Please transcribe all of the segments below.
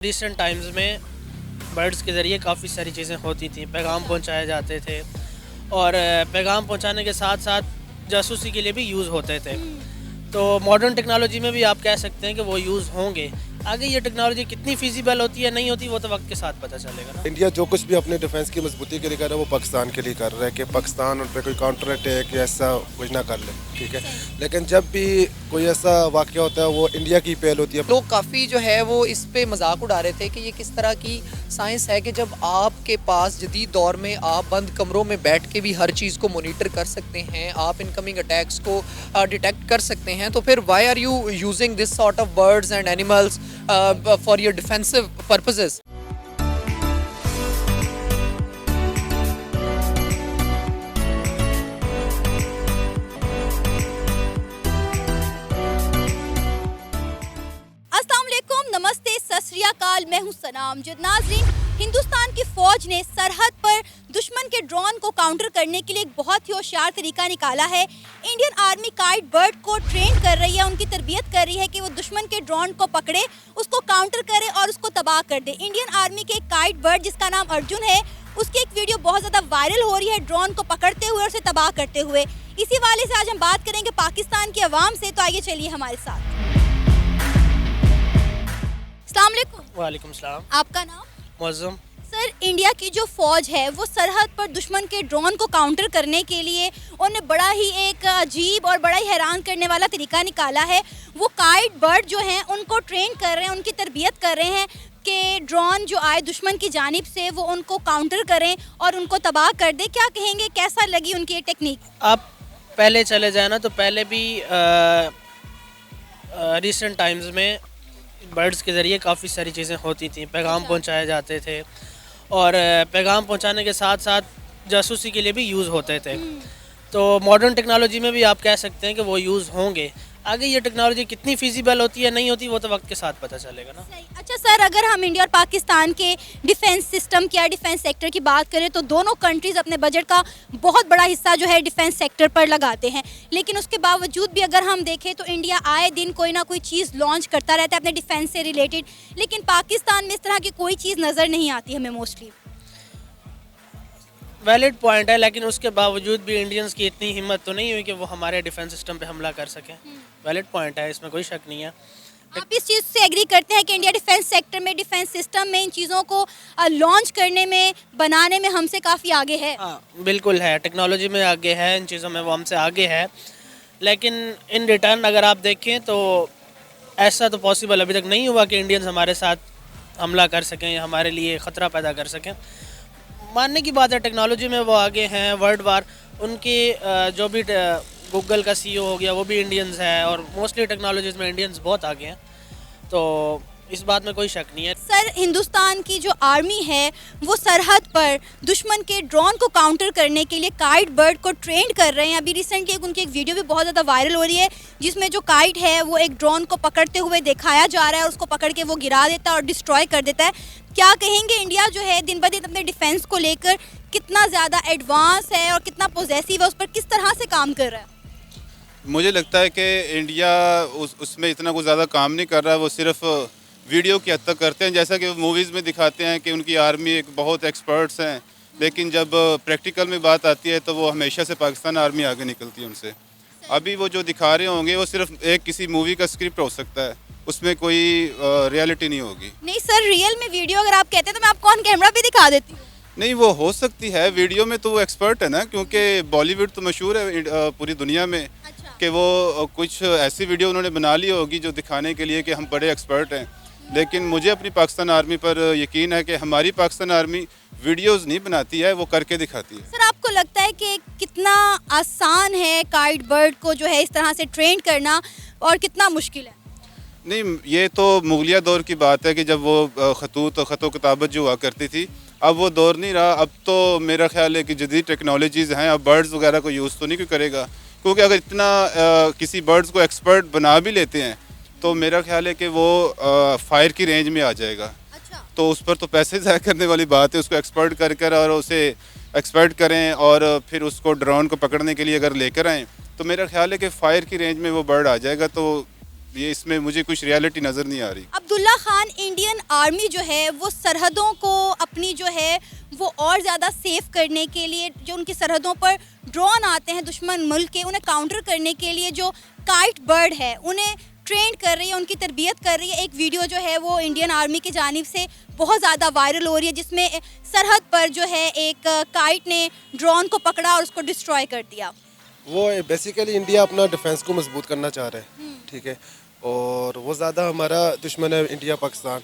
Recent Times میں birds کے ذریعے کافی ساری چیزیں ہوتی تھیں، پیغام پہنچائے جاتے تھے اور پیغام پہنچانے کے ساتھ ساتھ جاسوسی کے لیے بھی یوز ہوتے تھے. تو ماڈرن ٹیکنالوجی میں بھی آپ کہہ سکتے ہیں کہ وہ یوز ہوں گے. آگے یہ ٹیکنالوجی کتنی فیزیبل ہوتی ہے نہیں ہوتی وہ تو وقت کے ساتھ پتہ چلے گا نا. انڈیا جو کچھ بھی اپنے ڈیفینس کی مضبوطی کے لیے کر رہا ہے وہ پاکستان کے لیے کر رہا ہے کہ پاکستان ان پہ کوئی کاؤنٹر اٹیک یا ایسا کچھ نہ کر لے. ٹھیک ہے، لیکن جب بھی کوئی ایسا واقعہ ہوتا ہے وہ انڈیا کی پہل ہوتی ہے. لوگ کافی جو ہے وہ اس پہ مذاق اڑا رہے تھے کہ یہ کس طرح کی سائنس ہے کہ جب آپ کے پاس جدید دور میں آپ بند کمروں میں بیٹھ کے بھی ہر چیز کو مانیٹر کر سکتے ہیں، آپ انکمنگ اٹیکس کو ڈیٹیکٹ کر سکتے ہیں، تو پھر why are you using this sort of birds and animals for your defensive purposes. السلام علیکم، نمستے، ست سری اکال، میں ہوں سنام جد. ناظرین، ہندوستان کی فوج نے سرحد پر دشمن کے ڈرون کو کاؤنٹر کرنے کے لیے ایک بہت ہی ہوشیار طریقہ نکالا ہے. انڈین آرمی کائٹ برڈ کو ٹرین کر رہی ہے، ان کی تربیت کر رہی ہے کہ وہ دشمن کے ڈرون کو پکڑے، اس کو کاؤنٹر کرے اور اس کو تباہ کر دے. انڈین آرمی کے ایک کائٹ برڈ جس کا نام ارجن ہے، اس کی ایک ویڈیو بہت زیادہ وائرل ہو رہی ہے ڈرون کو پکڑتے ہوئے اور اسے تباہ کرتے ہوئے. اسی والے سے آج ہم بات کریں گے پاکستان کی عوام سے، تو آئیے چلیے ہمارے ساتھ. السلام علیکم. وعلیکم السلام. آپ کا نام؟ معظم. سر، انڈیا کی جو فوج ہے وہ سرحد پر دشمن کے ڈرون کو کاؤنٹر کرنے کے لیے انہوں نے بڑا ہی ایک عجیب اور بڑا ہی حیران کرنے والا طریقہ نکالا ہے. وہ کائٹ برڈ جو ہیں ان کو ٹرین کر رہے ہیں، ان کی تربیت کر رہے ہیں کہ ڈرون جو آئے دشمن کی جانب سے وہ ان کو کاؤنٹر کریں اور ان کو تباہ کر دیں. کیا کہیں گے، کیسا لگی ان کی یہ ٹیکنیک؟ آپ پہلے چلے جائیں نا تو پہلے بھی ریسنٹ ٹائمز میں برڈز کے ذریعے کافی ساری چیزیں ہوتی تھیں، پیغام پہنچائے جاتے تھے اور پیغام پہنچانے کے ساتھ ساتھ جاسوسی کے لیے بھی یوز ہوتے تھے. تو ماڈرن ٹیکنالوجی میں بھی آپ کہہ سکتے ہیں کہ وہ یوز ہوں گے. آگے یہ ٹیکنالوجی کتنی فیزیبل ہوتی ہے نہیں ہوتی وہ تو وقت کے ساتھ پتہ چلے گا نا. اچھا سر، اگر ہم انڈیا اور پاکستان کے ڈیفینس سسٹم کی یا ڈیفینس سیکٹر کی بات کریں تو دونوں کنٹریز اپنے بجٹ کا بہت بڑا حصہ جو ہے ڈیفینس سیکٹر پر لگاتے ہیں، لیکن اس کے باوجود بھی اگر ہم دیکھیں تو انڈیا آئے دن کوئی نہ کوئی چیز لانچ کرتا رہتا ہے اپنے ڈیفینس سے ریلیٹڈ، لیکن پاکستان میں اس طرح کی کوئی چیز نظر نہیں آتی ہمیں موسٹلی. ویلڈ پوائنٹ ہے، لیکن اس کے باوجود بھی انڈینز کی اتنی ہمت تو نہیں ہوئی کہ وہ ہمارے ڈیفینس سسٹم پہ حملہ کر سکیں. ویلڈ پوائنٹ ہے، اس میں کوئی شک نہیں ہے. آپ اس چیز سے ایگری کرتے ہیں کہ انڈیا ڈیفینس سیکٹر میں، ڈیفینس سسٹم میں ان چیزوں کو لانچ کرنے میں، بنانے میں ہم سے کافی آگے ہے؟ ہاں بالکل ہے، ٹیکنالوجی میں آگے ہے، ان چیزوں میں وہ ہم سے آگے ہے، لیکن ان ریٹرن اگر آپ دیکھیں تو ایسا تو پاسبل ابھی تک نہیں ہوا کہ انڈینز ہمارے ساتھ حملہ کر سکیں یا ہمارے لیے خطرہ پیدا کر سکیں. ماننے کی بات ہے ٹیکنالوجی میں وہ آگے ہیں. ورلڈ وار ان کی جو بھی گوگل کا سی او ہو گیا وہ بھی انڈینز ہے اور موسٹلی ٹیکنالوجیز میں انڈینز بہت آگے ہیں، تو اس بات میں کوئی شک نہیں ہے. سر، ہندوستان کی جو آرمی ہے وہ سرحد پر دشمن کے ڈرون کو کاؤنٹر کرنے کے لیے کائٹ برڈ کو ٹرینڈ کر رہے ہیں. ابھی ریسنٹلی ان کی ایک ویڈیو بھی بہت زیادہ وائرل ہو رہی ہے جس میں جو کائٹ ہے وہ ایک ڈرون کو پکڑتے ہوئے دکھایا جا رہا ہے اور اس کو پکڑ کے وہ گرا دیتا ہے اور ڈسٹروائے کر دیتا ہے. کیا کہیں گے، انڈیا جو ہے دن بدن اپنے ڈیفینس کو لے کر کتنا زیادہ ایڈوانس ہے اور کتنا پوزیسو ہے، اس پر کس طرح سے کام کر رہا ہے؟ مجھے لگتا ہے کہ انڈیا اس میں اتنا کچھ زیادہ کام نہیں کر رہا ہے، وہ صرف ویڈیو کی حد تک کرتے ہیں. جیسا کہ وہ موویز میں دکھاتے ہیں کہ ان کی آرمی ایک بہت ایکسپرٹس ہیں، لیکن جب پریکٹیکل میں بات آتی ہے تو وہ ہمیشہ سے پاکستان آرمی آگے نکلتی ہے ان سے. ابھی وہ جو دکھا رہے ہوں گے وہ صرف ایک کسی مووی کا اسکرپٹ ہو سکتا ہے، اس میں کوئی ریالٹی نہیں ہوگی. نہیں سر، ریئل میں ویڈیو اگر آپ کہتے ہیں تو میں آپ کو آن کیمرہ بھی دکھا دیتی ہوں. نہیں، وہ ہو سکتی ہے، ویڈیو میں تو وہ ایکسپرٹ ہے نا، کیونکہ بالی ووڈ تو مشہور ہے پوری دنیا میں کہ وہ کچھ ایسی ویڈیو انہوں نے بنا لی ہوگی جو دکھانے کے لیے کہ ہم بڑے ایکسپرٹ ہیں. لیکن مجھے اپنی پاکستان آرمی پر یقین ہے کہ ہماری پاکستان آرمی ویڈیوز نہیں بناتی ہے، وہ کر کے دکھاتی ہے. سر، آپ کو لگتا ہے کہ کتنا آسان ہے کائٹ برڈ کو جو ہے اس طرح سے ٹرین کرنا اور کتنا مشکل ہے؟ نہیں، یہ تو مغلیہ دور کی بات ہے کہ جب وہ خط و کتابت جو ہوا کرتی تھی، اب وہ دور نہیں رہا. اب تو میرا خیال ہے کہ جدید ٹیکنالوجیز ہیں، اب برڈز وغیرہ کو یوز تو نہیں کوئی کرے گا، کیونکہ اگر اتنا کسی برڈز کو ایکسپرٹ بنا بھی لیتے ہیں تو میرا خیال ہے کہ وہ فائر کی رینج میں آ جائے گا. تو اس پر تو پیسے ضائع کرنے والی بات ہے. اس کو ایکسپرٹ کر اور اسے ایکسپرٹ کریں اور پھر اس کو ڈرون کو پکڑنے کے لیے اگر لے کر آئیں تو میرا خیال ہے کہ فائر کی رینج میں وہ برڈ آ جائے گا. تو یہ اس میں مجھے کچھ ریالٹی نظر نہیں آ رہی. عبداللہ خان، انڈین آرمی جو ہے وہ سرحدوں کو اپنی جو ہے وہ اور زیادہ سیف کرنے کے لیے جو ان کی سرحدوں پر ڈرون آتے ہیں دشمن ملک کے، انہیں کاؤنٹر کرنے کے لیے جو کائٹ برڈ ہے انہیں ٹرینڈ کر رہی ہے، ان کی تربیت کر رہی ہے. ایک ویڈیو جو ہے وہ انڈین آرمی کی جانب سے بہت زیادہ وائرل ہو رہی ہے جس میں سرحد پر جو ہے ایک کائٹ نے ڈرون کو پکڑا اور اس کو ڈسٹروائے کر دیا. وہ بیسیکلی انڈیا اپنا ڈیفینس کو مضبوط کرنا چاہ رہا ہے، ٹھیک ہے، اور وہ زیادہ ہمارا دشمن ہے انڈیا پاکستان.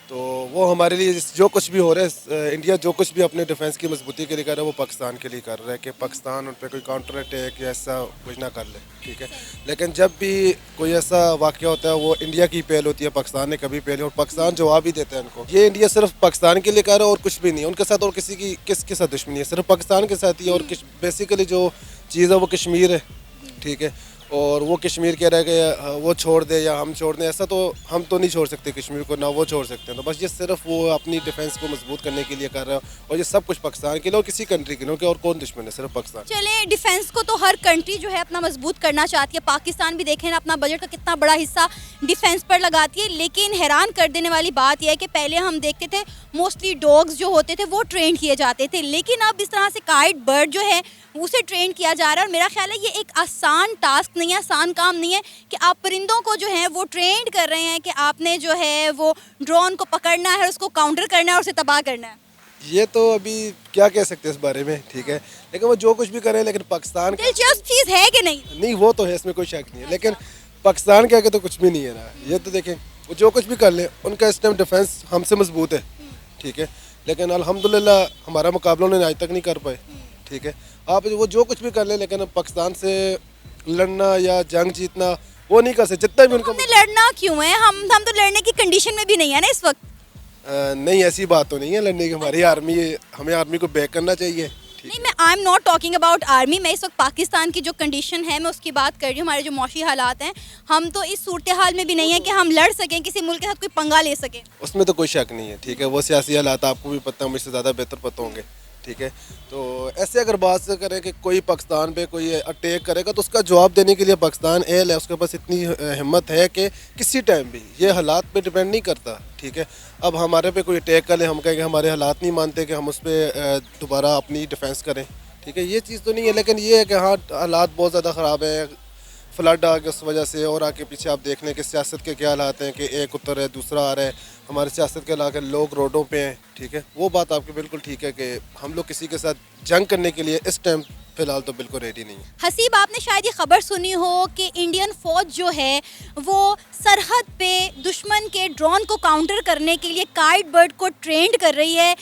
تو وہ ہمارے لیے جو کچھ بھی ہو رہا ہے، انڈیا جو کچھ بھی اپنے ڈیفینس کی مضبوطی کے لیے کر رہا ہے وہ پاکستان کے لیے کر رہا ہے کہ پاکستان ان پہ کوئی کاؤنٹر اٹیک یا ایسا کچھ نہ کر لے، ٹھیک ہے. لیکن جب بھی کوئی ایسا واقعہ ہوتا ہے وہ انڈیا کی پہل ہوتی ہے، پاکستان نے کبھی پہل، اور پاکستان جواب ہی دیتا ہے ان کو. یہ انڈیا صرف پاکستان کے لیے کر رہا ہے اور کچھ بھی نہیں ان کے ساتھ، اور کسی کی کس کے ساتھ دشمنی ہے، صرف پاکستان کے ساتھ ہی ہے. اور بیسیکلی جو چیز ہے وہ کشمیر ہے، ٹھیک ہے، اور وہ کشمیر کہہ رہا ہے کہ وہ چھوڑ دے یا ہم چھوڑ دیں. ایسا تو ہم تو نہیں چھوڑ سکتے کشمیر کو، نہ وہ چھوڑ سکتے ہیں. تو بس یہ صرف وہ اپنی ڈیفینس کو مضبوط کرنے کے لیے کر رہا ہے، اور یہ سب کچھ پاکستان کے لیے اور کسی کنٹری کے لیے. اور کون دشمن ہے؟ صرف پاکستان. چلیں، ڈیفینس کو تو ہر کنٹری جو ہے اپنا مضبوط کرنا چاہتی ہے. پاکستان بھی دیکھیں نا اپنا بجٹ کا کتنا بڑا حصہ ڈیفینس پر لگاتی ہے. لیکن حیران کر دینے والی بات یہ ہے کہ پہلے ہم دیکھتے تھے موسٹلی ڈاگز جو ہوتے تھے وہ ٹرین کیے جاتے تھے، لیکن اب اس طرح سے کائٹ برڈ جو ہے اسے ٹرین کیا جا رہا ہے. اور میرا خیال ہے یہ ایک آسان ٹاسک نہیں ہے، آسان کام نہیں ہے کہ آپ پرندوں کو جو ہے وہ ٹرینڈ کر رہے ہیں کہ آپ نے جو ہے وہ ڈرون کو پکڑنا ہے، اس کو کاؤنٹر کرنا ہے اور اسے تباہ کرنا ہے. یہ تو ابھی کیا کہہ سکتے ہیں اس بارے میں، ٹھیک ہے، لیکن وہ جو کچھ بھی کریں، لیکن پاکستان دلچسپ چیز ہے کہ نہیں؟ وہ تو ہے، اس میں کوئی شک نہیں ہے، لیکن پاکستان کے آگے تو کچھ بھی نہیں ہے نا. یہ تو دیکھیں وہ جو کچھ بھی کر لیں، ان کا اس ٹائم ڈیفینس ہم سے مضبوط ہے، ٹھیک ہے، لیکن الحمدللہ ہمارا مقابلہ انہوں نے آج تک نہیں کر پائے، ٹھیک ہے. آپ وہ جو کچھ بھی کر لیں، لیکن پاکستان سے لڑنا یا جنگ جیتنا وہ نہیں کر سکتے جتنا بھی ان کا. لڑنا کیوں ہے؟ ہم تو لڑنے کی کنڈیشن میں بھی نہیں ہے نا اس وقت. نہیں، ایسی بات تو نہیں ہے لڑنے کی. ہماری آرمی، ہمیں آرمی کو بیک کرنا چاہیے. نہیں، میں I am not talking about army. میں اس وقت پاکستان کی جو کنڈیشن ہے میں اس کی بات کر رہی ہوں. ہمارے جو معاشی حالات ہیں، ہم تو اس صورتحال میں بھی نہیں ہیں کہ ہم لڑ سکیں، کسی ملک کے ساتھ کوئی پنگا لے سکیں. اس میں تو کوئی شک نہیں ہے، ٹھیک ہے. وہ سیاسی حالات آپ کو بھی پتہ ہے، مجھ سے زیادہ بہتر پتہ ہوں گے، ٹھیک ہے. تو ایسے اگر بات سے کریں کہ کوئی پاکستان پہ کوئی اٹیک کرے گا تو اس کا جواب دینے کے لیے پاکستان اہل ہے، اس کے پاس اتنی ہمت ہے کہ کسی ٹائم بھی، یہ حالات پہ ڈپینڈ نہیں کرتا، ٹھیک ہے. اب ہمارے پہ کوئی اٹیک کر لیں، ہم کہیں کہ ہمارے حالات نہیں مانتے کہ ہم اس پہ دوبارہ اپنی ڈیفینس کریں، ٹھیک ہے. یہ چیز تو نہیں ہے، لیکن یہ ہے کہ ہاں حالات بہت زیادہ خراب ہیں. فلڈ آ گیا اس وجہ سے، اور آگے پیچھے آپ دیکھ لیں کہ سیاست کے کیا حالات ہیں کہ ایک اتر ہے دوسرا آ رہا ہے. ہمارے سیاست کے علاقے لوگ روڈوں پہ ہیں، ٹھیک ہے. وہ بات آپ کی بالکل ٹھیک ہے کہ ہم لوگ کسی کے ساتھ جنگ کرنے کے لیے اس ٹائم فی الحال تو بالکل ریڈی نہیں ہے. حسیب، آپ نے شاید یہ خبر سنی ہو کہ انڈین فوج جو ہے وہ سرحد پہ دشمن کے ڈرون کو کاؤنٹر کرنے کے لیے کائٹ برڈ کو ٹرینڈ کر رہی ہے.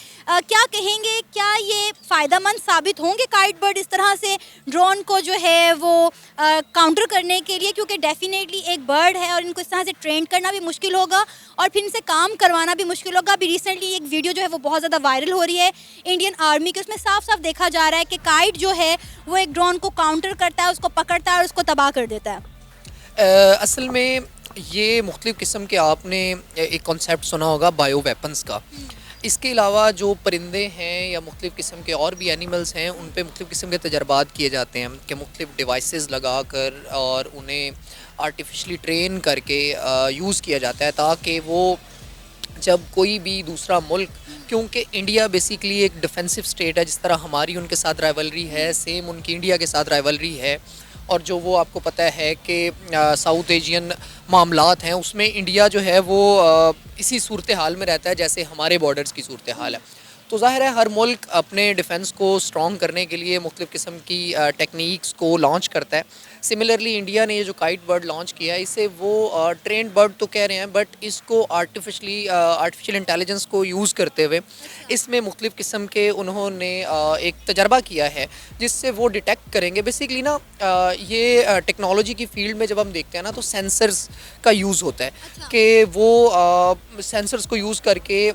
کیا کہیں گے، کیا یہ فائدہ مند ثابت ہوں گے کائٹ برڈ اس طرح سے ڈرون کو جو ہے وہ کاؤنٹر کرنے کے لیے؟ کیونکہ ڈیفینیٹلی ایک برڈ ہے اور ان کو اس طرح سے ٹرینڈ کرنا بھی مشکل ہوگا اور پھر ان سے کام کروانا بھی مشکل ہوگا. ابھی ریسنٹلی ایک ویڈیو جو ہے وہ بہت زیادہ وائرل ہو رہی ہے انڈین آرمی کی، اس میں صاف صاف دیکھا جا رہا ہے کہ کائٹ جو ہے وہ ایک ڈرون کو کاؤنٹر کرتا ہے، اس کو پکڑتا ہے اور اس کو تباہ کر دیتا ہے. اصل میں یہ مختلف قسم کے آپ نے ایک کانسیپٹ سنا ہوگا بایو ویپنز کا. اس کے علاوہ جو پرندے ہیں یا مختلف قسم کے اور بھی اینیملز ہیں، ان پہ مختلف قسم کے تجربات کیے جاتے ہیں کہ مختلف ڈیوائسز لگا کر اور انہیں آرٹیفیشلی ٹرین کر کے یوز کیا جاتا ہے تاکہ وہ جب کوئی بھی دوسرا ملک، کیونکہ انڈیا بیسیکلی ایک ڈیفینسو اسٹیٹ ہے، جس طرح ہماری ان کے ساتھ رائیولری ہے، سیم ان کی انڈیا کے ساتھ رائیولری ہے. اور جو وہ آپ کو پتہ ہے کہ ساؤتھ ایشین معاملات ہیں اس میں انڈیا جو ہے وہ اسی صورتحال میں رہتا ہے جیسے ہمارے بارڈرز کی صورتحال ہے. تو ظاہر ہے ہر ملک اپنے ڈیفنس کو اسٹرانگ کرنے کے لیے مختلف قسم کی ٹیکنیکس کو لانچ کرتا ہے. سملرلی انڈیا نے یہ جو کائٹ برڈ لانچ کیا ہے، اسے وہ ٹرینڈ برڈ تو کہہ رہے ہیں، بٹ اس کو آرٹیفیشیل انٹیلیجنس کو یوز کرتے ہوئے اس میں مختلف قسم کے انہوں نے ایک تجربہ کیا ہے جس سے وہ ڈیٹیکٹ کریں گے. بیسیکلی نا یہ ٹیکنالوجی کی فیلڈ میں جب ہم دیکھتے ہیں نا تو سینسرز کا یوز ہوتا ہے کہ وہ سینسرز کو یوز کر کے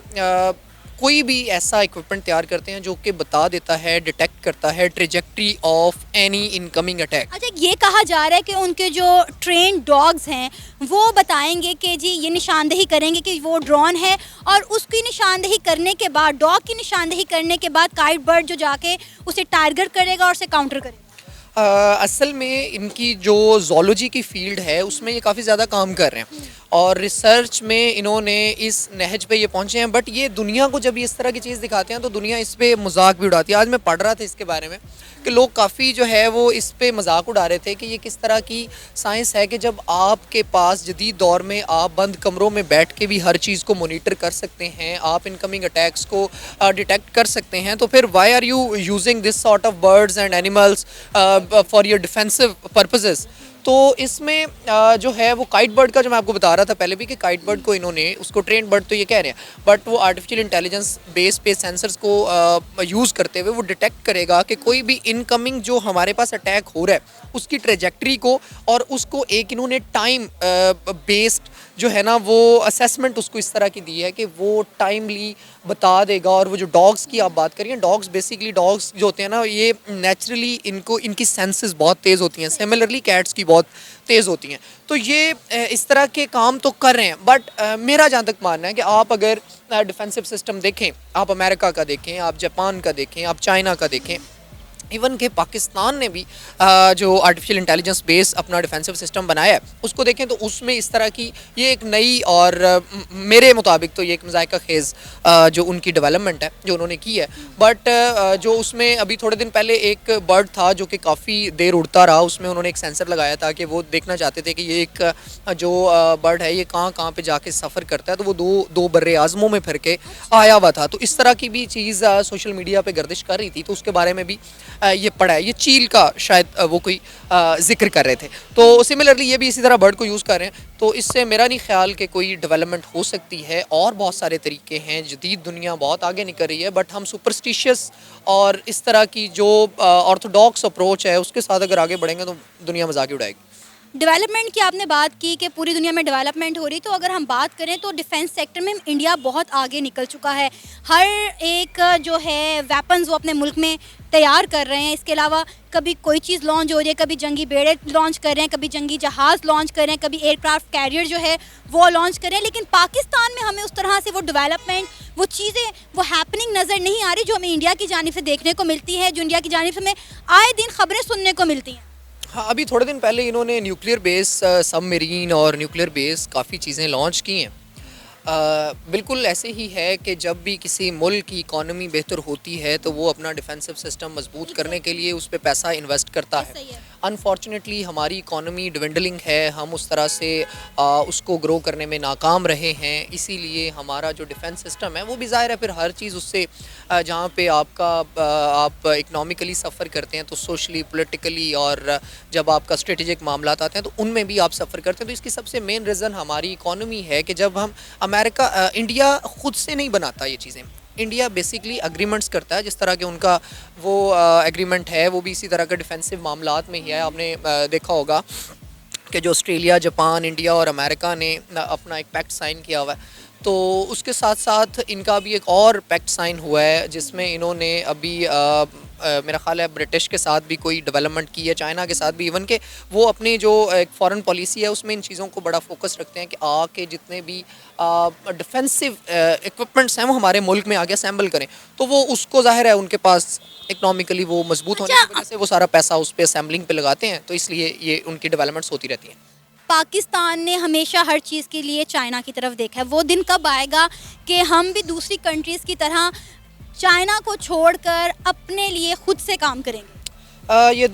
کوئی بھی ایسا اکوپمنٹ تیار کرتے ہیں جو کہ بتا دیتا ہے، ڈیٹیکٹ کرتا ہے trajectory of any incoming attack. اچھا، یہ کہا جا رہا ہے کہ ان کے جو ٹرینڈ ڈاگز ہیں وہ بتائیں گے کہ جی یہ نشاندہی کریں گے کہ وہ ڈرون ہے، اور اس کی نشاندہی کرنے کے بعد، ڈاگ کی نشاندہی کرنے کے بعد کائٹ برڈ جو جا کے اسے ٹارگٹ کرے گا اور اسے کاؤنٹر کرے گا. اصل میں ان کی جو زولوجی کی فیلڈ ہے اس میں یہ کافی زیادہ کام کر رہے ہیں اور ریسرچ میں انہوں نے اس نہج پہ یہ پہنچے ہیں. بٹ یہ دنیا کو جب اس طرح کی چیز دکھاتے ہیں تو دنیا اس پہ مذاق بھی اڑاتی ہے. آج میں پڑھ رہا تھا اس کے بارے میں کہ لوگ کافی جو ہے وہ اس پہ مذاق اڑا رہے تھے کہ یہ کس طرح کی سائنس ہے کہ جب آپ کے پاس جدید دور میں آپ بند کمروں میں بیٹھ کے بھی ہر چیز کو مانیٹر کر سکتے ہیں, آپ انکمنگ اٹیکس کو ڈیٹیکٹ کر سکتے ہیں, تو پھر why are you using this sort of birds and animals for your defensive purposes. تو اس میں جو ہے وہ کائٹ برڈ کا جو میں آپ کو بتا رہا تھا پہلے بھی کہ کائٹ برڈ کو انہوں نے اس کو ٹرینڈ برڈ تو یہ کہہ رہے ہیں بٹ وہ آرٹیفیشیل انٹیلیجنس بیس پہ سینسرز کو یوز کرتے ہوئے وہ ڈیٹیکٹ کرے گا کہ کوئی بھی انکمنگ جو ہمارے پاس اٹیک ہو رہا ہے اس کی ٹریجیکٹری کو اور اس کو ایک انہوں نے ٹائم بیسڈ جو ہے نا وہ اسیسمنٹ اس کو اس طرح کی دی ہے کہ وہ ٹائملی بتا دے گا. اور وہ جو ڈاگس کی آپ بات کریے, ڈاگس بیسیکلی ڈاگس جو ہوتے ہیں نا یہ نیچرلی ان کی سینسز بہت تیز ہوتی ہیں, سملرلی کیٹس کی بہت تیز ہوتی ہیں. تو یہ اس طرح کے کام تو کر رہے ہیں بٹ میرا جہاں تک ماننا ہے کہ آپ اگر ڈیفینسو سسٹم دیکھیں, آپ امریکہ کا دیکھیں, آپ جاپان کا دیکھیں, آپ چائنا کا دیکھیں, ایون کہ پاکستان نے بھی جو آرٹیفیشیل انٹیلیجنس بیس اپنا ڈیفینسو سسٹم بنایا ہے اس کو دیکھیں تو اس میں اس طرح کی یہ ایک نئی اور میرے مطابق تو یہ ایک مذائقہ خیز جو ان کی ڈیولپمنٹ ہے جو انہوں نے کی ہے. بٹ جو اس میں ابھی تھوڑے دن پہلے ایک برڈ تھا جو کہ کافی دیر اڑتا رہا, اس میں انہوں نے ایک سینسر لگایا تھا کہ وہ دیکھنا چاہتے تھے کہ یہ ایک جو برڈ ہے یہ کہاں پہ جا کے سفر کرتا ہے, تو وہ دو بر اعظموں میں پھر کے آیا ہوا تھا. تو اس طرح کی بھی چیز سوشل میڈیا پہ گردش کر رہی تھی, تو اس کے بارے میں بھی یہ پڑھا ہے. یہ چیل کا شاید وہ کوئی ذکر کر رہے تھے. تو سملرلی یہ بھی اسی طرح برڈ کو یوز کر رہے ہیں. تو اس سے میرا نہیں خیال کہ کوئی ڈیولپمنٹ ہو سکتی ہے, اور بہت سارے طریقے ہیں, جدید دنیا بہت آگے نکل رہی ہے بٹ ہم سپرسٹیشیس اور اس طرح کی جو آرتھوڈاکس اپروچ ہے اس کے ساتھ اگر آگے بڑھیں گے تو دنیا مذاق اڑائے گی. ڈیولپمنٹ کی آپ نے بات کی کہ پوری دنیا میں ڈیولپمنٹ ہو رہی, تو اگر ہم بات کریں تو ڈیفینس سیکٹر میں انڈیا بہت آگے نکل چکا ہے. ہر ایک جو ہے ویپنز وہ اپنے ملک میں تیار کر رہے ہیں. اس کے علاوہ کبھی کوئی چیز لانچ ہو رہی ہے, کبھی جنگی بیڑے لانچ کر رہے ہیں, کبھی جنگی جہاز لانچ کر رہے ہیں, کبھی ایئر کرافٹ کیریئر جو ہے وہ لانچ کر رہے ہیں. لیکن پاکستان میں ہمیں اس طرح سے وہ ڈیولپمنٹ, وہ چیزیں, وہ ہیپننگ نظر نہیں آ رہی جو ہمیں انڈیا کی جانب سے دیکھنے کو ملتی ہے, جو انڈیا کی جانب سے ہمیں آئے دن خبریں سننے کو ملتی ہیں. ہاں, ابھی تھوڑے دن پہلے انہوں نے نیوکلیئر بیس سب میرین اور نیوکلیئر بیس کافی چیزیں لانچ کی ہیں. بالکل ایسے ہی ہے کہ جب بھی کسی ملک کی اکانومی بہتر ہوتی ہے تو وہ اپنا ڈیفینسو سسٹم مضبوط کرنے کے لیے اس پہ پیسہ انویسٹ کرتا ہے. انفارچونیٹلی ہماری اکانومی ڈوینڈلنگ ہے, ہم اس طرح سے اس کو گرو کرنے میں ناکام رہے ہیں. اسی لیے ہمارا جو ڈیفینس سسٹم ہے وہ بھی ظاہر ہے پھر ہر چیز اس سے جہاں پہ آپ اکنامکلی سفر کرتے ہیں تو سوشلی, پولیٹیکلی, اور جب آپ کا اسٹریٹجک معاملات آتے ہیں تو ان میں بھی آپ سفر کرتے ہیں. تو اس کی سب سے مین ریزن ہماری اکانومی ہے کہ جب ہم انڈیا خود سے نہیں بناتا یہ چیزیں. انڈیا بیسکلی اگریمنٹس کرتا ہے, جس طرح کہ ان کا وہ ایگریمنٹ ہے وہ بھی اسی طرح کے ڈیفینسو معاملات میں ہی ہے. آپ نے دیکھا ہوگا کہ جو آسٹریلیا, جاپان, انڈیا اور امریکہ نے اپنا ایک پیکٹ سائن کیا ہوا ہے, تو اس کے ساتھ ساتھ ان کا بھی ایک اور پیکٹ سائن ہوا ہے جس میں انہوں نے ابھی میرا خیال ہے برٹش کے ساتھ بھی کوئی ڈیولپمنٹ کی ہے, چائنا کے ساتھ بھی. ایون کہ وہ اپنی جو ایک فارن پالیسی ہے اس میں ان چیزوں کو بڑا فوکس رکھتے ہیں کہ آ کے جتنے بھی ڈیفینسو اکوپمنٹس ہیں وہ ہمارے ملک میں آگے اسمبل کریں. تو وہ اس کو ظاہر ہے ان کے پاس اکنامکلی وہ مضبوط ہونے کی وجہ سے وہ سارا پیسہ اس پہ اسمبلنگ پہ لگاتے ہیں, تو اس لیے یہ ان کی ڈیولپمنٹس ہوتی رہتی ہیں. پاکستان نے ہمیشہ ہر چیز کے لیے چائنا کی طرف دیکھا ہے. وہ دن کب آئے گا کہ ہم بھی دوسری کنٹریز کی طرح چائنا کو چھوڑ کر اپنے لیے خود سے کام کریں گے؟ یہ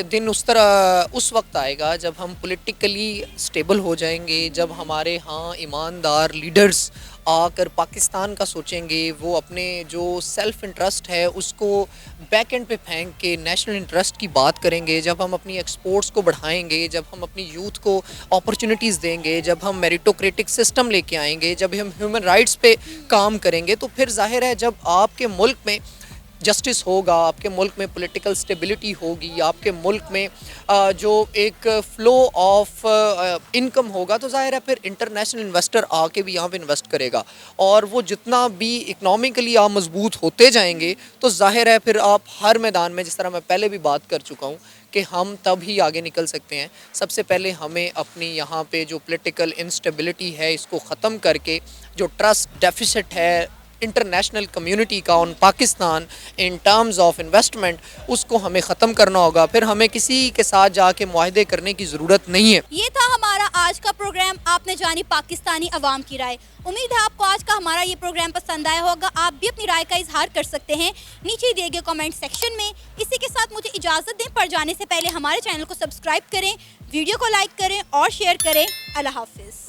دن اس وقت آئے گا جب ہم پولیٹیکلی سٹیبل ہو جائیں گے, جب ہمارے ہاں ایماندار لیڈرز آ کر پاکستان کا سوچیں گے, وہ اپنے جو سیلف انٹرسٹ ہے اس کو بیک اینڈ پہ پھینک کے نیشنل انٹرسٹ کی بات کریں گے, جب ہم اپنی ایکسپورٹس کو بڑھائیں گے, جب ہم اپنی یوتھ کو اپرچونیٹیز دیں گے, جب ہم میریٹوکریٹک سسٹم لے کے آئیں گے, جب ہم ہیومن رائٹس پہ کام کریں گے, تو پھر ظاہر ہے جب آپ کے ملک میں جسٹس ہوگا, آپ کے ملک میں پولیٹیکل سٹیبلٹی ہوگی, آپ کے ملک میں جو ایک فلو آف انکم ہوگا, تو ظاہر ہے پھر انٹرنیشنل انویسٹر آ کے بھی یہاں پہ انویسٹ کرے گا. اور وہ جتنا بھی اکنامکلی آپ مضبوط ہوتے جائیں گے تو ظاہر ہے پھر آپ ہر میدان میں, جس طرح میں پہلے بھی بات کر چکا ہوں, کہ ہم تب ہی آگے نکل سکتے ہیں. سب سے پہلے ہمیں اپنی یہاں پہ جو پولیٹیکل انسٹیبلٹی ہے اس کو ختم کر کے, جو ٹرسٹ ڈیفیسٹ ہے انٹرنیشنل کمیونٹی کا on Pakistan in terms of investment, اس کو ہمیں ختم کرنا ہوگا. پھر ہمیں کسی کے ساتھ جا کے معاہدے کرنے کی ضرورت نہیں ہے. یہ تھا ہمارا آج کا پروگرام. آپ نے جانی پاکستانی عوام کی رائے. امید ہے آپ کو آج کا ہمارا یہ پروگرام پسند آیا ہوگا. آپ بھی اپنی رائے کا اظہار کر سکتے ہیں نیچے دیے گئے کمنٹ سیکشن میں. اسی کے ساتھ مجھے اجازت دیں، پر جانے سے پہلے ہمارے چینل کو سبسکرائب کریں، ویڈیو کو لائک کریں اور شیئر کریں. اللہ حافظ.